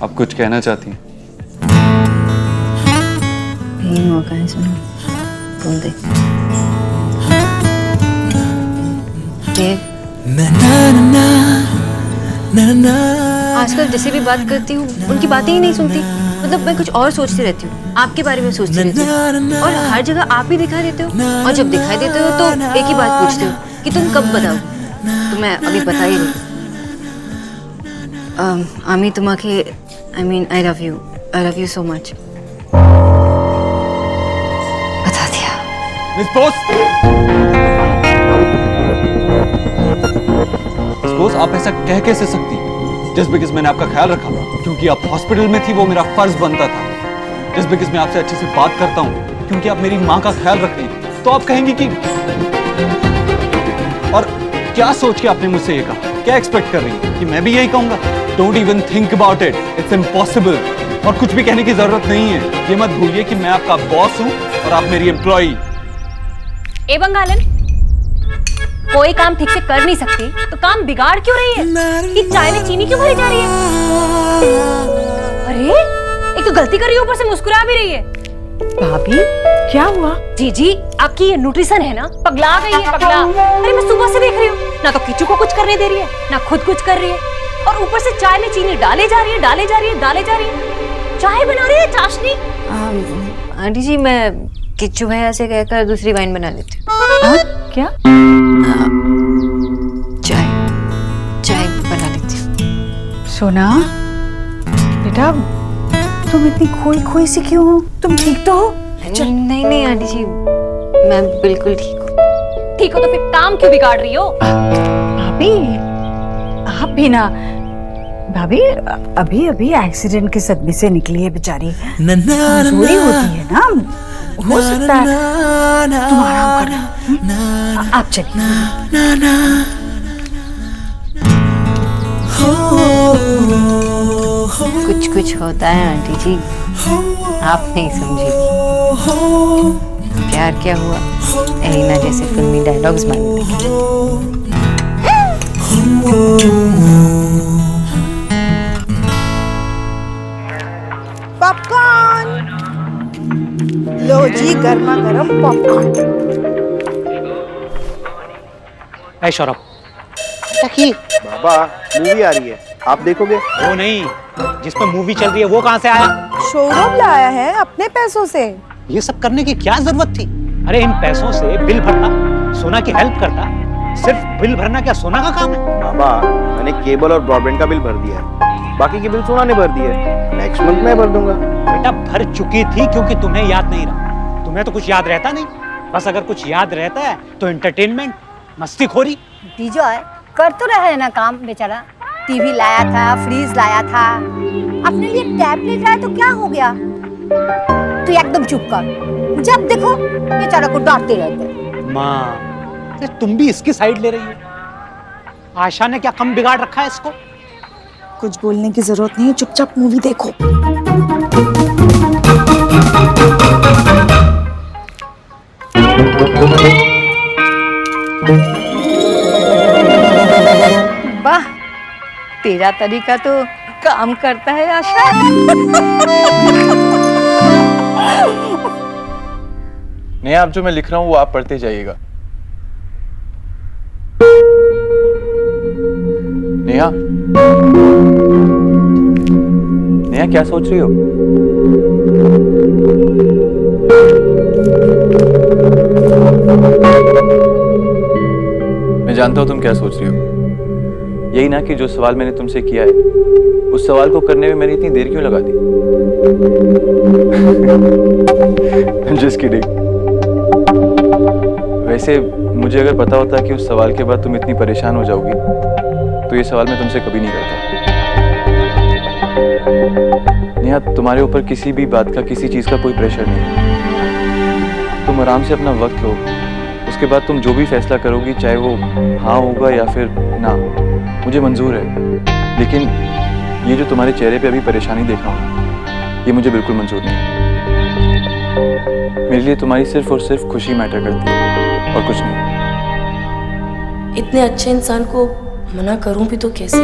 आप कुछ कहना चाहती हैं? यही मौका है, सुनो बोल दे। आजकल जैसे भी बात करती हूँ उनकी बातें ही नहीं सुनती। मतलब मैं कुछ और सोचती रहती हूँ, आपके बारे में सोचती रहती हूँ, और हर जगह आप ही दिखाई देते हो। और जब दिखाई देते हो तो एक ही बात पूछते हो कि तुम कब बताओ। तो मैं अभी बता ही रही। आमी तुम्हारे I love you so much. बता दिया। मिस बोस, आप ऐसा कह कैसे सकती? जस्ट बिकॉज मैंने आपका ख्याल रखा क्योंकि आप हॉस्पिटल में थी, वो मेरा फर्ज बनता था। जस्ट बिकॉज मैं आपसे अच्छे से बात करता हूँ क्योंकि आप मेरी माँ का ख्याल रखती हैं, तो आप कहेंगी कि... और क्या सोच के आपने मुझसे ये कहा? क्या एक्सपेक्ट कर रही है कि मैं भी यही कहूंगा? Don't even think about it, it's impossible. और कुछ भी कहने की जरूरत नहीं है। ये मत भूलिए कि मैं आपका बॉस हूँ और आप मेरी एम्प्लॉई। ए बंगालन, कोई काम ठीक से कर नहीं सकती तो काम बिगाड़ क्यों रही है? कि चाय में चीनी क्यों भरी जा रही है? अरे एक तो गलती कर रही है, ऊपर से मुस्कुरा भी रही है। भाभी क्या हुआ? जी आपकी ये न्यूट्रिशन है ना, पगला गई है, पगला। अरे मैं सुबह से देख रही हूँ, ना तो किचू को कुछ करने दे रही है, ना खुद कुछ कर रही है, और ऊपर से चाय में चीनी डाले जा रही है। चाय बना रही है, चाशनी। आंटी जी, मैं किच्चू भैया से कहकर दूसरी वाइन बना लेती हूँ। क्या? चाय बना लेती हूँ। सोना बेटा, तुम इतनी खोई सी क्यों हो? तुम ठीक तो हो? नहीं आंटी जी, मैं बिल्कुल ठीक हूँ। ठीक हो तो फिर काम क्यों बिगाड़ रही हो? भाभी आप भी ना। भाभी अभी एक्सीडेंट के सदमे से निकली है बेचारी, कमजोरी होती है ना, हो सकता है। तुम आराम करना, आप चलिए। कुछ होता है आंटी जी, आप नहीं समझेगी। प्यार क्या हुआ, एलिना जैसे फिल्मी डायलॉग्स मांगने लगी। पॉपकॉर्न लो जी, गर्मा गर्म पॉपकॉर्न। ऐ सौरभ, बाबा मूवी आ रही है, आप देखोगे? वो नहीं, जिस पर मूवी चल रही है वो कहाँ से आया? शोरूम लाया है अपने पैसों से। ये सब करने की क्या जरूरत थी? अरे इन पैसों से बिल भरता, सोना की हेल्प करता। सिर्फ बिल भरना क्या सोना का काम है? बाबा मैंने केबल और ब्रॉडबैंड का बिल भर दिया है, बाकी के बिल सोना ने भर दिए। नेक्स्ट मंथ मैं भर दूंगा। बेटा भर चुकी थी क्योंकि तुम्हें याद नहीं रहा। तुम्हें तो कुछ याद रहता नहीं। बस अगर कुछ याद रहता है तो एंटरटेनमेंट, मस्तीखोरी। विजय कर तो रहा है ना काम बेचारा। टीवी लाया था, फ्रीज लाया था, अपने लिए टैबलेट लाया, तो क्या हो गया? तू एकदम चुप कर, जब देखो बेचारा को डांटते रहते। माँ, तुम भी इसकी साइड ले रही हो। आशा ने क्या कम बिगाड़ रखा है इसको? कुछ बोलने की जरूरत नहीं है, चुपचाप मूवी देखो। वाह, तेरा तरीका तो काम करता है आशा। नहीं, आप जो मैं लिख रहा हूँ वो आप पढ़ते जाइएगा। नेहा, नेहा क्या सोच रही हो? मैं जानता हूं तुम क्या सोच रही हो। यही ना कि जो सवाल मैंने तुमसे किया है उस सवाल को करने में मैंने इतनी देर क्यों लगा दी? Just kidding। वैसे मुझे अगर पता होता कि उस सवाल के बाद तुम इतनी परेशान हो जाओगी तो ये सवाल मैं तुमसे कभी नहीं करता। नेहा, तुम्हारे ऊपर किसी भी बात का, किसी चीज का कोई प्रेशर नहीं है। तुम आराम से अपना वक्त लो, उसके बाद तुम जो भी फैसला करोगी, चाहे वो हाँ होगा या फिर ना, मुझे मंजूर है। लेकिन ये जो तुम्हारे चेहरे पे अभी परेशानी देख रहा हूँ, ये मुझे बिल्कुल मंजूर नहीं है। मेरे लिए तुम्हारी सिर्फ और सिर्फ खुशी मैटर करती है और कुछ नहीं। इतने अच्छे इंसान को मना करूं भी तो कैसे?